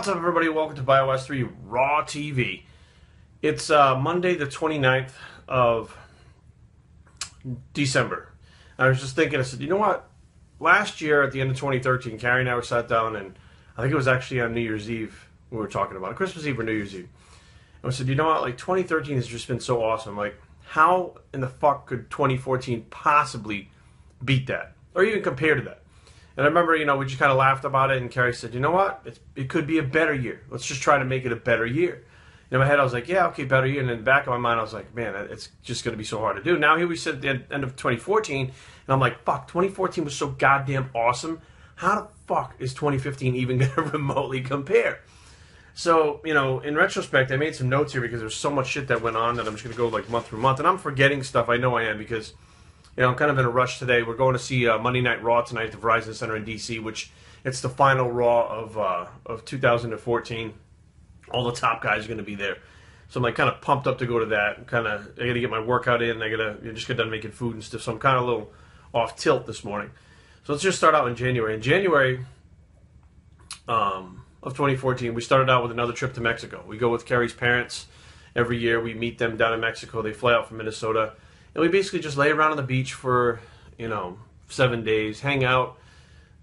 What's up, everybody? Welcome to Bios3 Raw TV. It's Monday the 29th of December. I was just thinking, I said, you know what? Last year at the end of 2013, Kari and I were sat down, and I think it was actually on New Year's Eve we were talking about it, Christmas Eve or New Year's Eve. And we said, you know what? Like, 2013 has just been so awesome. Like, how in the fuck could 2014 possibly beat that? Or even compare to that? And I remember, we just kind of laughed about it, and Kari said, you know what? It could be a better year. Let's just try to make it a better year. In my head, I was like, yeah, okay, better year. And in the back of my mind, I was like, man, it's just going to be so hard to do. Now here we sit at the end of 2014, and I'm like, fuck, 2014 was so goddamn awesome. How the fuck is 2015 even going to remotely compare? So, in retrospect, I made some notes here because there's so much shit that went on that I'm just going to go like month through month. And I'm forgetting stuff. I know I am because... I'm kind of in a rush today. We're going to see Monday Night Raw tonight at the Verizon Center in D.C., which it's the final Raw of 2014. All the top guys are going to be there. So I'm like kind of pumped up to go to that. I got to get my workout in. I just got done making food and stuff. So I'm kind of a little off tilt this morning. So let's just start out in January. In January of 2014, we started out with another trip to Mexico. We go with Kari's parents every year. We meet them down in Mexico. They fly out from Minnesota. And we basically just lay around on the beach for, 7 days, hang out.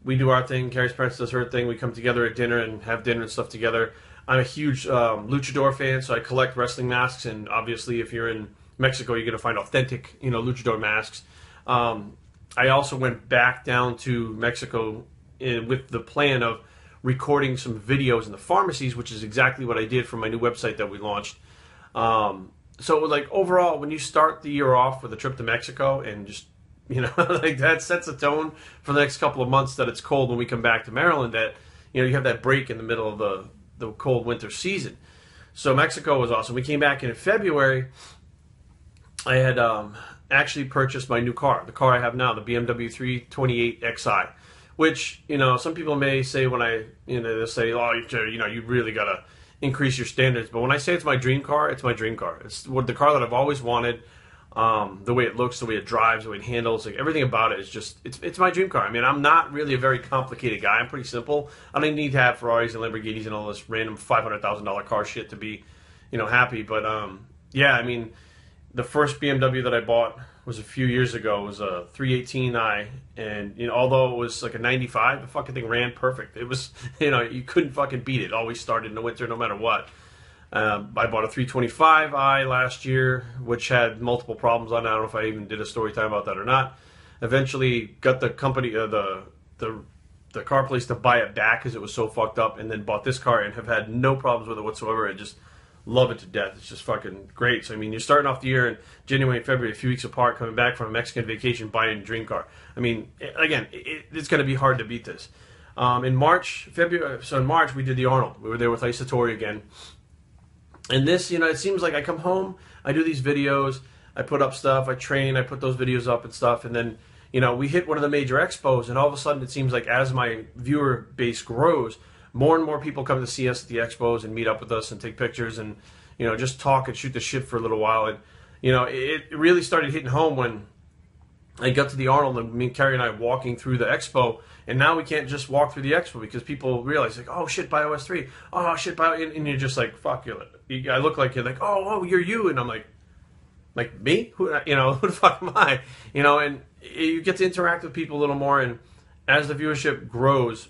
We do our thing. Kari's parents does her thing. We come together at dinner and have dinner and stuff together. I'm a huge luchador fan, so I collect wrestling masks. And obviously, if you're in Mexico, you're going to find authentic, luchador masks. I also went back down to Mexico with the plan of recording some videos in the pharmacies, which is exactly what I did for my new website that we launched. So, like, overall, when you start the year off with a trip to Mexico and just, like that sets a tone for the next couple of months that it's cold when we come back to Maryland, that, you have that break in the middle of the cold winter season. So Mexico was awesome. We came back in February. I had actually purchased my new car, the car I have now, the BMW 328 Xi, which, some people may say when they'll say, oh, you really got to increase your standards. But when I say it's my dream car, it's my dream car. It's the car that I've always wanted. The way it looks, the way it drives, the way it handles, like everything about it is just, it's my dream car. I mean, I'm not really a very complicated guy. I'm pretty simple. I don't need to have Ferraris and Lamborghinis and all this random $500,000 car shit to be, happy. But, yeah, I mean, the first BMW that I bought was a few years ago. It was a 318i, and although it was like a 95, the fucking thing ran perfect. It was, you couldn't fucking beat it. Always started in the winter, no matter what. I bought a 325i last year, which had multiple problems on it. I don't know if I even did a story time about that or not. Eventually, got the company, the car place to buy it back because it was so fucked up, and then bought this car and have had no problems with it whatsoever. I just love it to death. It's just fucking great. So, I mean, you're starting off the year in January and February, a few weeks apart, coming back from a Mexican vacation, buying a dream car. I mean, again, it's going to be hard to beat this. In March, we did the Arnold. We were there with Isatori again. And this, it seems like I come home, I do these videos, I put up stuff, I train, I put those videos up and stuff, and then, we hit one of the major expos, and all of a sudden it seems like as my viewer base grows, more and more people come to see us at the expos and meet up with us and take pictures and, just talk and shoot the shit for a little while. And, it really started hitting home when I got to the Arnold and me and Kari and I walking through the expo. And now we can't just walk through the expo because people realize, like, oh, shit, Bios3. Oh, shit, and you're just like, fuck, I look like you're like, oh, you're you. And I'm like me? Who the fuck am I? And you get to interact with people a little more. And as the viewership grows,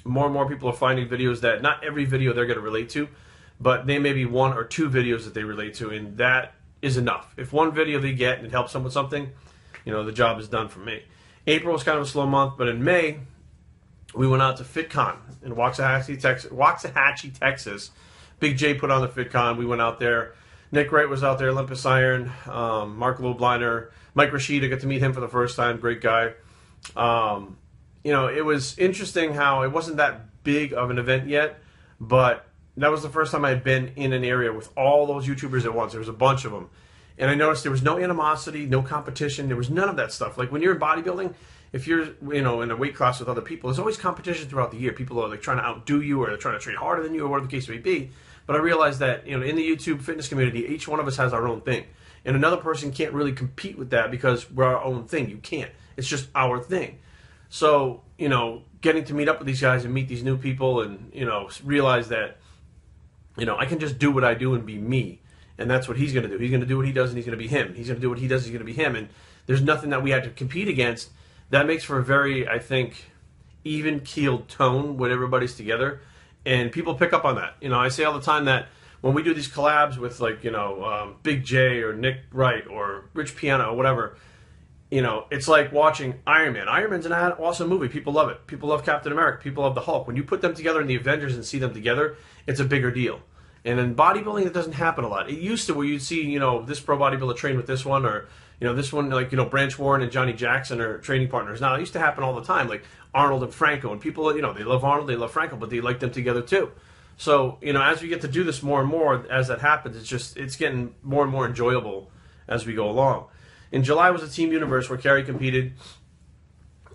more and more people are finding videos that not every video they're going to relate to, but they may be one or two videos that they relate to, and that is enough. If one video they get and it helps them with something, the job is done for me. April was kind of a slow month, but in May, we went out to FitCon in Waxahachie, Texas. Big J put on the FitCon. We went out there. Nick Wright was out there, Olympus Iron, Mark Lobliner, Mike Rashid. I got to meet him for the first time. Great guy. It was interesting how it wasn't that big of an event yet, but that was the first time I had been in an area with all those YouTubers at once. There was a bunch of them. And I noticed there was no animosity, no competition. There was none of that stuff. Like when you're in bodybuilding, if you're, in a weight class with other people, there's always competition throughout the year. People are like trying to outdo you or they're trying to train harder than you or whatever the case may be. But I realized that, in the YouTube fitness community, each one of us has our own thing. And another person can't really compete with that because we're our own thing. You can't. It's just our thing. So, getting to meet up with these guys and meet these new people, and realize that I can just do what I do and be me. And that's what he's going to do. He's going to do what he does, and he's going to be him. He's going to do what he does, he's going to be him. And there's nothing that we had to compete against. That makes for a very, I think, even-keeled tone when everybody's together. And people pick up on that. I say all the time that when we do these collabs with, like, Big J or Nick Wright or Rich Piana or whatever, it's like watching Iron Man. Iron Man's an awesome movie. People love it. People love Captain America. People love the Hulk. When you put them together in the Avengers and see them together, it's a bigger deal. And in bodybuilding, it doesn't happen a lot. It used to, where you'd see, this pro bodybuilder train with this one, or, this one, like, Branch Warren and Johnny Jackson are training partners. Now, it used to happen all the time, like Arnold and Franco. And people, they love Arnold, they love Franco, but they like them together too. So, as we get to do this more and more, as that happens, it's getting more and more enjoyable as we go along. In July was a Team Universe where Kari competed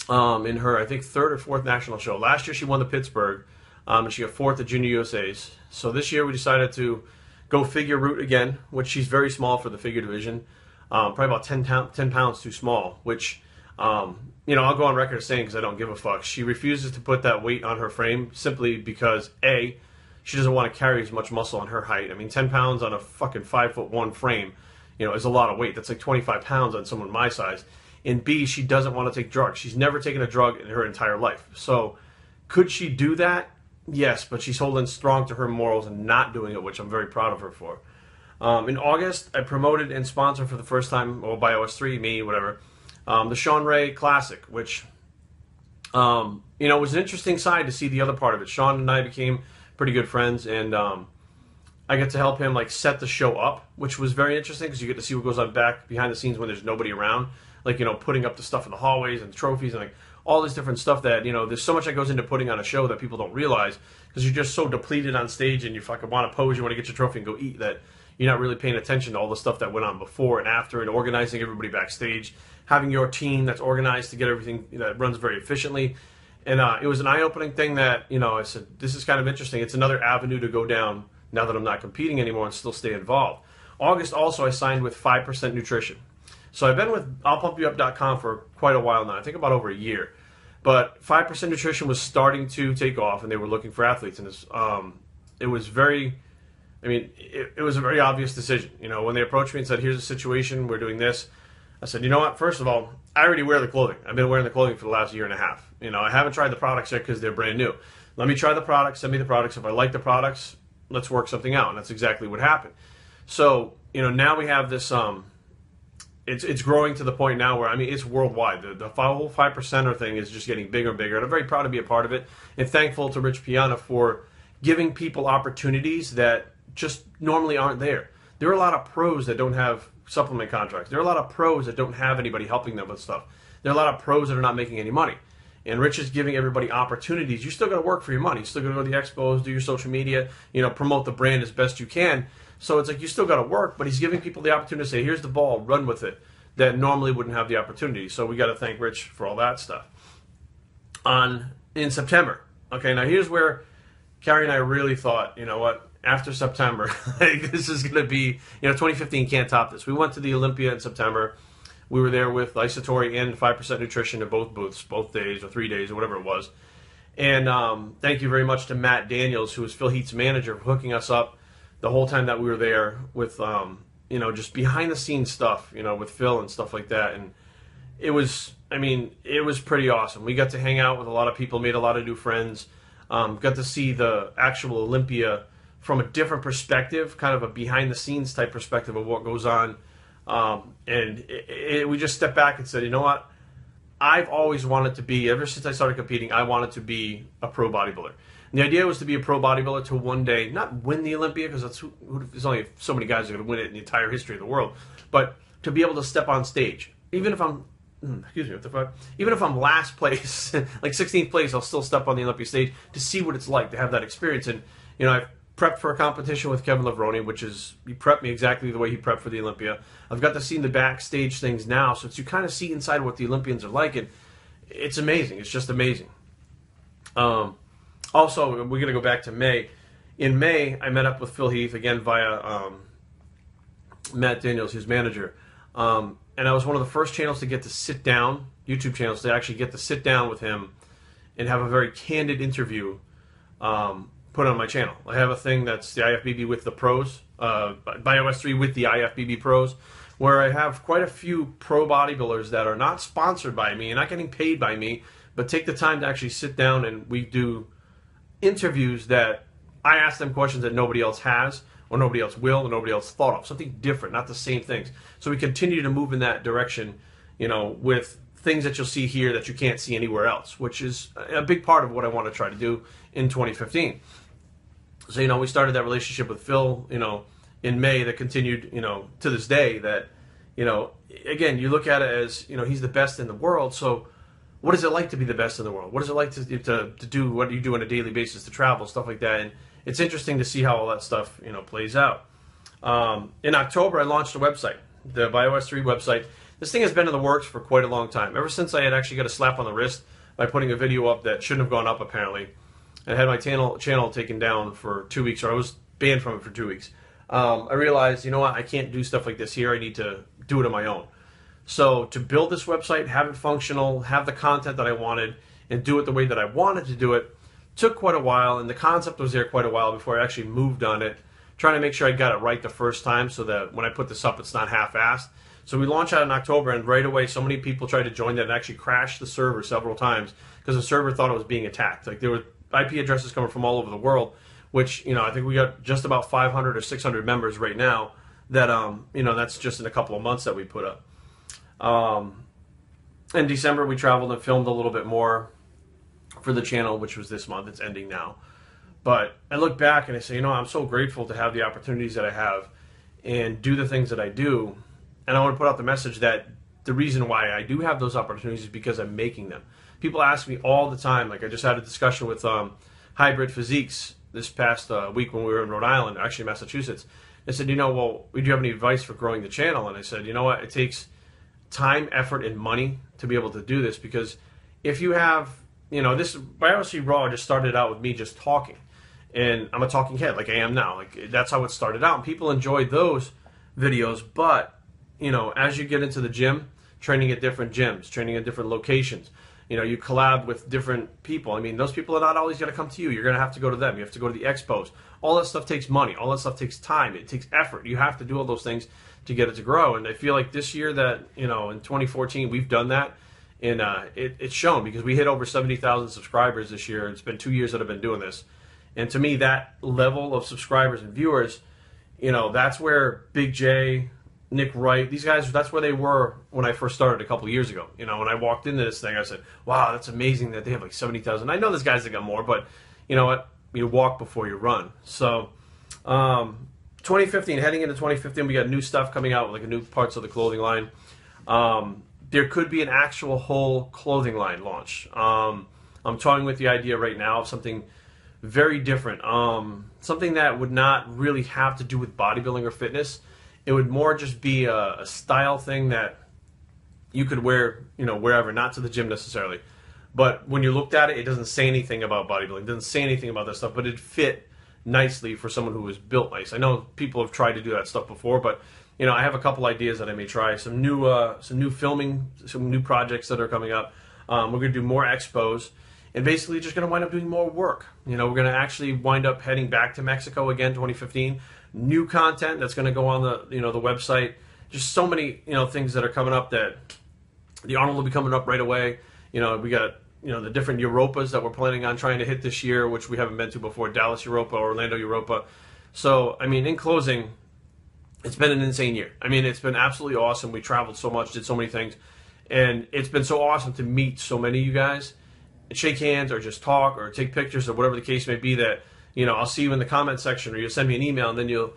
in her, I think, 3rd or 4th national show. Last year she won the Pittsburgh, and she got 4th at Junior USA's. So this year we decided to go figure route again, which she's very small for the figure division, probably about 10 pounds too small, which, I'll go on record saying, because I don't give a fuck. She refuses to put that weight on her frame simply because, A, she doesn't want to carry as much muscle on her height. I mean, 10 pounds on a fucking 5'1" frame, is a lot of weight. That's like 25 pounds on someone my size. And B, she doesn't want to take drugs. She's never taken a drug in her entire life. So could she do that? Yes, but she's holding strong to her morals and not doing it, which I'm very proud of her for. In August, I promoted and sponsored for the first time, Bios3, me, whatever, the Sean Ray Classic, which, was an interesting side to see the other part of it. Sean and I became pretty good friends, and I get to help him, like, set the show up, which was very interesting because you get to see what goes on behind the scenes when there's nobody around, like, putting up the stuff in the hallways and trophies and, like, all this different stuff that, there's so much that goes into putting on a show that people don't realize because you're just so depleted on stage and you fucking want to pose, you want to get your trophy and go eat, that you're not really paying attention to all the stuff that went on before and after, and organizing everybody backstage, having your team that's organized to get everything that runs very efficiently. And it was an eye-opening thing that, I said, this is kind of interesting. It's another avenue to go down now that I'm not competing anymore and still stay involved. August also, I signed with 5% Nutrition. So I've been with I'llPumpYouUp.com for quite a while now, I think about over a year. But 5% Nutrition was starting to take off, and they were looking for athletes. And it was very, it was a very obvious decision. When they approached me and said, here's the situation, we're doing this, I said, you know what, first of all, I already wear the clothing. I've been wearing the clothing for the last year and a half. I haven't tried the products yet because they're brand new. Let me try the products, send me the products. If I like the products, let's work something out. And that's exactly what happened. So, now we have this, it's growing to the point now where, it's worldwide. The whole 5%er thing is just getting bigger and bigger. And I'm very proud to be a part of it. And thankful to Rich Piana for giving people opportunities that just normally aren't there. There are a lot of pros that don't have supplement contracts. There are a lot of pros that don't have anybody helping them with stuff. There are a lot of pros that are not making any money. And Rich is giving everybody opportunities. You still got to work for your money. You still got to go to the expos, do your social media, promote the brand as best you can. So it's like you still got to work, but he's giving people the opportunity to say, here's the ball, run with it, that normally wouldn't have the opportunity. So we got to thank Rich for all that stuff. In September, okay, now here's where Kari and I really thought, after September, this is going to be, 2015 can't top this. We went to the Olympia in September. We were there with Isatori and 5% Nutrition at both booths, both days or 3 days or whatever it was. And thank you very much to Matt Daniels, who was Phil Heath's manager, for hooking us up the whole time that we were there with, just behind the scenes stuff, with Phil and stuff like that. And it was, it was pretty awesome. We got to hang out with a lot of people, made a lot of new friends, got to see the actual Olympia from a different perspective, kind of a behind the scenes type perspective of what goes on. And we just stepped back and said, you know what? I've always wanted to be, ever since I started competing, I wanted to be a pro bodybuilder. And the idea was to be a pro bodybuilder to one day, not win the Olympia, because there's only so many guys that are going to win it in the entire history of the world, but to be able to step on stage. Even if I'm, even if I'm last place, like 16th place, I'll still step on the Olympia stage to see what it's like to have that experience. And, I've prepped for a competition with Kevin Levrone, which is, he prepped me exactly the way he prepped for the Olympia. I've got to see the backstage things now, so you kind of see inside what the Olympians are like, and it's amazing. It's just amazing. Also, we're going to go back to May. In May, I met up with Phil Heath, again, via Matt Daniels, his manager. And I was one of the first channels to get to sit down, YouTube channels, to actually get to sit down with him and have a very candid interview put on my channel. I have a thing that's the IFBB with the pros, Bios3 with the IFBB pros, where I have quite a few pro bodybuilders that are not sponsored by me and not getting paid by me, but take the time to actually sit down and we do interviews that I ask them questions that nobody else has, or nobody else will, or nobody else thought of. Something different, not the same things. So we continue to move in that direction, you know, with things that you'll see here that you can't see anywhere else, which is a big part of what I want to try to do in 2015. So, you know, we started that relationship with Phil, you know, in May that continued, you know, to this day that, you know, again, you look at it as, you know, he's the best in the world. So what is it like to be the best in the world? What is it like to do what you do on a daily basis, to travel, stuff like that? And it's interesting to see how all that stuff, you know, plays out. In October, I launched a website, the Bios3 website. This thing has been in the works for quite a long time. Ever since I had actually got a slap on the wrist by putting a video up that shouldn't have gone up, apparently. I had my channel taken down for 2 weeks, or I was banned from it for 2 weeks. I realized, you know what, I can't do stuff like this here. I need to do it on my own. So to build this website, have it functional, have the content that I wanted, and do it the way that I wanted to do it, took quite a while, and the concept was there quite a while before I actually moved on it, trying to make sure I got it right the first time so that when I put this up, it's not half-assed. So we launched out in October, and right away, so many people tried to join that and actually crashed the server several times because the server thought it was being attacked. Like, there were IP addresses coming from all over the world, which, you know, I think we got just about 500 or 600 members right now that, you know, that's just in a couple of months that we put up. In December, we traveled and filmed a little bit more for the channel, which was this month. It's ending now. But I look back and I say, you know, I'm so grateful to have the opportunities that I have and do the things that I do. And I want to put out the message that the reason why I do have those opportunities is because I'm making them. People ask me all the time, like I just had a discussion with Hybrid Physiques this past week when we were in Rhode Island, actually Massachusetts. They said, you know, well, do you have any advice for growing the channel? And I said, you know what, it takes time, effort, and money to be able to do this, because if you have, you know, this Bios3 Raw just started out with me just talking. And I'm a talking head like I am now. Like, that's how it started out. And people enjoyed those videos, but, you know, as you get into the gym, training at different gyms, training at different locations, you know, you collab with different people. I mean, those people are not always going to come to you. You're going to have to go to them. You have to go to the expos. All that stuff takes money. All that stuff takes time. It takes effort. You have to do all those things to get it to grow. And I feel like this year that, you know, in 2014, we've done that. And it's shown because we hit over 70,000 subscribers this year. It's been 2 years that I've been doing this. And to me, that level of subscribers and viewers, you know, that's where Big J, Nick Wright, these guys, that's where they were when I first started a couple of years ago. You know, when I walked into this thing, I said, wow, that's amazing that they have like 70,000. I know there's guys that got more, but you know what? You walk before you run. So 2015, heading into 2015, we got new stuff coming out, like new parts of the clothing line. There could be an actual whole clothing line launch. I'm toying with the idea right now of something very different. Something that would not really have to do with bodybuilding or fitness. It would more just be a style thing that you could wear, you know, wherever, not to the gym necessarily. But when you looked at it, it doesn't say anything about bodybuilding. It doesn't say anything about that stuff, but it fit nicely for someone who was built nice. I know people have tried to do that stuff before, but you know, I have a couple ideas that I may try. Some new filming, some new projects that are coming up. We're going to do more expos, and basically just going to wind up doing more work. You know, we're going to actually wind up heading back to Mexico again, 2015. New content that's going to go on the, you know, the website. Just so many, you know, things that are coming up. That the Arnold will be coming up right away. You know, we got, you know, the different Europas that we're planning on trying to hit this year, which we haven't been to before. Dallas Europa, Orlando Europa. So, I mean, in closing, it's been an insane year. I mean, it's been absolutely awesome. We traveled so much, did so many things, and it's been so awesome to meet so many of you guys and shake hands or just talk or take pictures or whatever the case may be. That, you know, I'll see you in the comment section, or you'll send me an email, and then you'll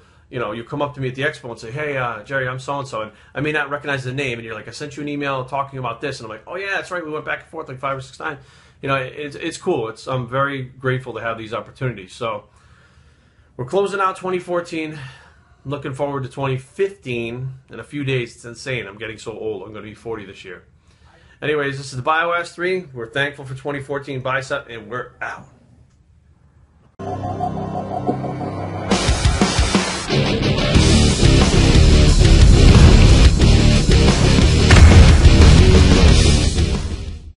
come up to me at the expo and say, hey, Jerry, I'm so-and-so, and I may not recognize the name, and you're like, I sent you an email talking about this, and I'm like, oh yeah, that's right, we went back and forth like 5 or 6 times. You know, it's cool. I'm very grateful to have these opportunities. So we're closing out 2014. Looking forward to 2015 in a few days. It's insane. I'm getting so old. I'm going to be 40 this year. Anyways, this is the Bios3. We're thankful for 2014 Bicep, and we're out.